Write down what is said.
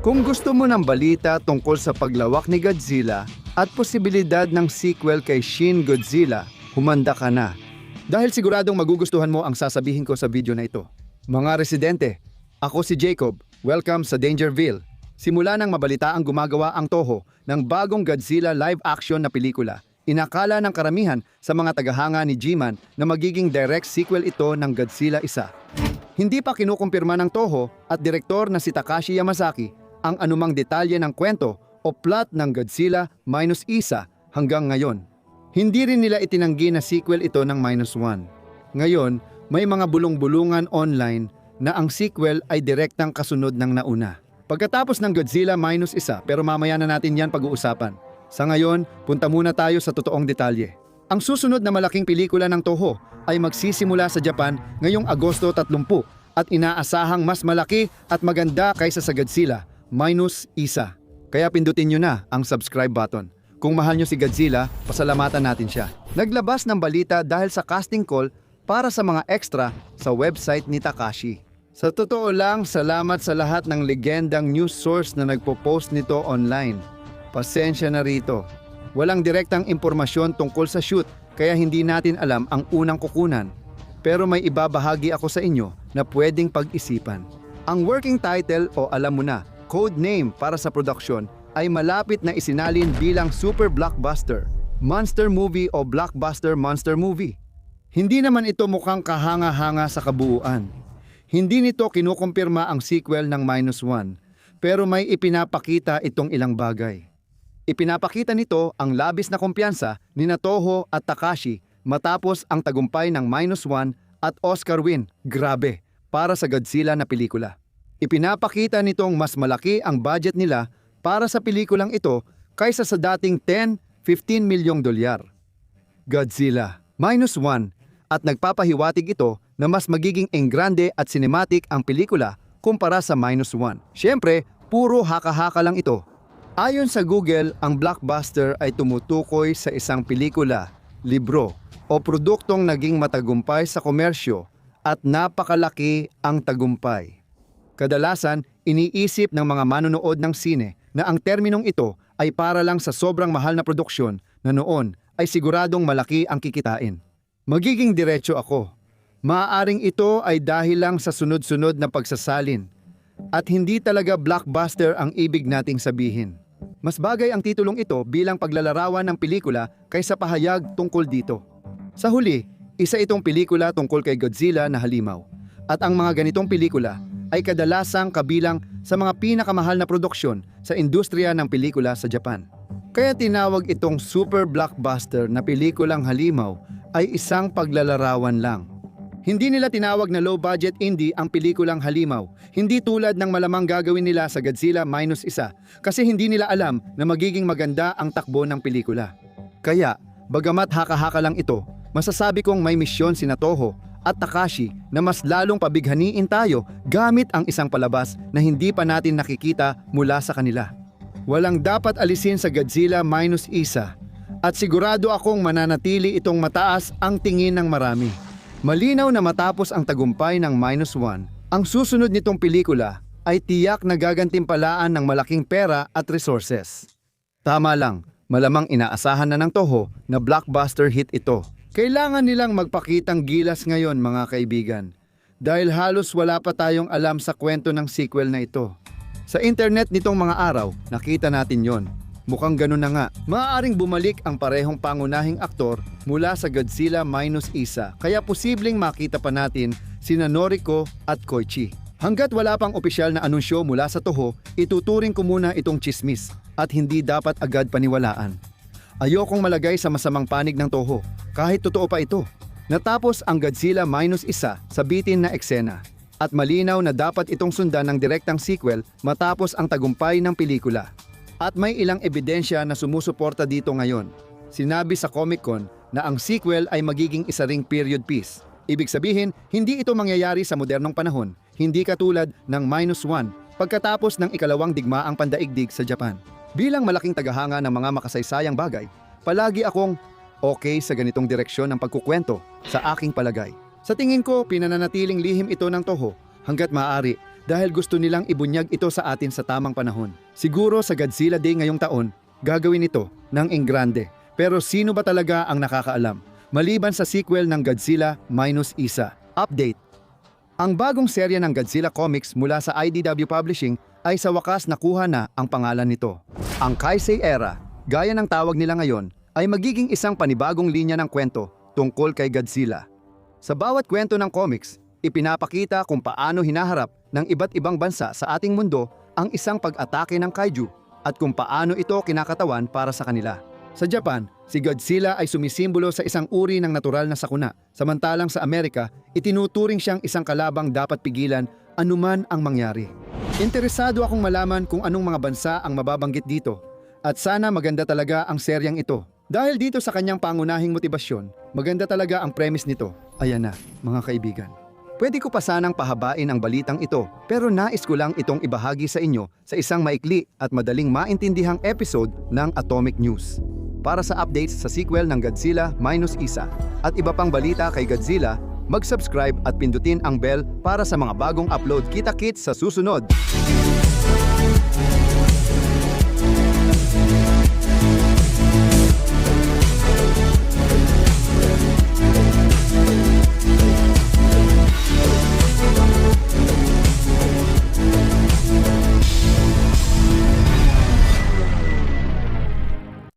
Kung gusto mo ng balita tungkol sa paglawak ni Godzilla at posibilidad ng sequel kay Shin Godzilla, humanda ka na. Dahil siguradong magugustuhan mo ang sasabihin ko sa video na ito. Mga residente, ako si Jacob. Welcome sa Dangerville. Simula nang mabalita ang gumagawa ang Toho ng bagong Godzilla live-action na pelikula, inakala ng karamihan sa mga tagahanga ni G-Man na magiging direct sequel ito ng Godzilla 1. Hindi pa kinukumpirma ng Toho at direktor na si Takashi Yamazaki ang anumang detalye ng kwento o plot ng Godzilla -1 hanggang ngayon. Hindi rin nila itinanggi na sequel ito ng -1. Ngayon, may mga bulong-bulungan online na ang sequel ay direktang kasunod ng nauna. Pagkatapos ng Godzilla -1, pero mamaya na natin yan pag-uusapan. Sa ngayon, punta muna tayo sa totoong detalye. Ang susunod na malaking pelikula ng Toho ay magsisimula sa Japan ngayong Agosto 30 at inaasahang mas malaki at maganda kaysa sa Godzilla -1. Kaya pindutin nyo na ang subscribe button. Kung mahal nyo si Godzilla, pasalamatan natin siya. Naglabas ng balita dahil sa casting call para sa mga extra sa website ni Takashi. Sa totoo lang, salamat sa lahat ng legendang news source na nagpo-post nito online. Pasensya na rito. Walang direktang impormasyon tungkol sa shoot kaya hindi natin alam ang unang kukunan. Pero may ibabahagi ako sa inyo na pwedeng pag-isipan. Ang working title o alam mo na, code name para sa production ay malapit na isinalin bilang super blockbuster, monster movie o blockbuster monster movie. Hindi naman ito mukhang kahanga-hanga sa kabuuan. Hindi nito kinukumpirma ang sequel ng -1, pero may ipinapakita itong ilang bagay. Ipinapakita nito ang labis na kumpiyansa ni Toho at Takashi matapos ang tagumpay ng -1 at Oscar win, grabe, para sa Godzilla na pelikula. Ipinapakita nitong mas malaki ang budget nila para sa pelikulang ito kaysa sa dating $10-15 milyong. Godzilla -1 at nagpapahiwatig ito na mas magiging enggrande at cinematic ang pelikula kumpara sa -1. Siyempre, puro haka-haka lang ito. Ayon sa Google, ang blockbuster ay tumutukoy sa isang pelikula, libro o produktong naging matagumpay sa komersyo at napakalaki ang tagumpay. Kadalasan, iniisip ng mga manonood ng sine na ang terminong ito ay para lang sa sobrang mahal na produksyon na noon ay siguradong malaki ang kikitain. Magiging diretso ako. Maaaring ito ay dahil lang sa sunod-sunod na pagsasalin at hindi talaga blockbuster ang ibig nating sabihin. Mas bagay ang titulong ito bilang paglalarawan ng pelikula kaysa pahayag tungkol dito. Sa huli, isa itong pelikula tungkol kay Godzilla na halimaw at ang mga ganitong pelikula ay kadalasang kabilang sa mga pinakamahal na produksyon sa industriya ng pelikula sa Japan. Kaya tinawag itong super blockbuster na pelikulang halimaw ay isang paglalarawan lang. Hindi nila tinawag na low-budget indie ang pelikulang halimaw, hindi tulad ng malamang gagawin nila sa Godzilla -1 kasi hindi nila alam na magiging maganda ang takbo ng pelikula. Kaya, bagamat haka-haka lang ito, masasabi kong may misyon sina Toho at Takashi na mas lalong pabighaniin tayo gamit ang isang palabas na hindi pa natin nakikita mula sa kanila. Walang dapat alisin sa Godzilla -1 at sigurado akong mananatili itong mataas ang tingin ng marami. Malinaw na matapos ang tagumpay ng -1, ang susunod nitong pelikula ay tiyak na gagantimpalaan ng malaking pera at resources. Tama lang, malamang inaasahan na ng Toho na blockbuster hit ito. Kailangan nilang magpakitang gilas ngayon mga kaibigan, dahil halos wala pa tayong alam sa kwento ng sequel na ito. Sa internet nitong mga araw, nakita natin yon. Mukhang ganun na nga. Maaaring bumalik ang parehong pangunahing aktor mula sa Godzilla -1, kaya posibleng makita pa natin sina Noriko at Koichi. Hanggat wala pang opisyal na anunsyo mula sa Toho, ituturing ko muna itong chismis at hindi dapat agad paniwalaan. Ayokong malagay sa masamang panig ng Toho, kahit totoo pa ito. Natapos ang Godzilla -1 sa bitin na eksena, at malinaw na dapat itong sundan ng direktang sequel matapos ang tagumpay ng pelikula. At may ilang ebidensya na sumusuporta dito ngayon. Sinabi sa Comic-Con na ang sequel ay magiging isa ring period piece. Ibig sabihin, hindi ito mangyayari sa modernong panahon, hindi katulad ng -1 pagkatapos ng ikalawang digmaang pandaigdig sa Japan. Bilang malaking tagahanga ng mga makasaysayang bagay, palagi akong okay sa ganitong direksyon ng pagkukwento sa aking palagay. Sa tingin ko, pinananatiling lihim ito ng Toho hanggat maaari dahil gusto nilang ibunyag ito sa atin sa tamang panahon. Siguro sa Godzilla Day ngayong taon, gagawin ito ng Engrande. Pero sino ba talaga ang nakakaalam? Maliban sa sequel ng Godzilla Minus Isa. Update. Ang bagong serya ng Godzilla Comics mula sa IDW Publishing ay sa wakas nakuha na ang pangalan nito. Ang Kaisei Era, gaya ng tawag nila ngayon, ay magiging isang panibagong linya ng kwento tungkol kay Godzilla. Sa bawat kwento ng comics, ipinapakita kung paano hinaharap ng iba't ibang bansa sa ating mundo ang isang pag-atake ng kaiju at kung paano ito kinakatawan para sa kanila. Sa Japan, si Godzilla ay sumisimbolo sa isang uri ng natural na sakuna, samantalang sa Amerika, itinuturing siyang isang kalabang dapat pigilan anuman ang mangyari. Interesado akong malaman kung anong mga bansa ang mababanggit dito, at sana maganda talaga ang seryang ito. Dahil dito sa kanyang pangunahing motibasyon, maganda talaga ang premise nito. Ayan na, mga kaibigan. Pwede ko pa sanang pahabain ang balitang ito, pero nais ko lang itong ibahagi sa inyo sa isang maikli at madaling maintindihang episode ng Atomic News. Para sa updates sa sequel ng Godzilla Minus Isa at iba pang balita kay Godzilla, mag-subscribe at pindutin ang bell para sa mga bagong upload. Kita-kits sa susunod!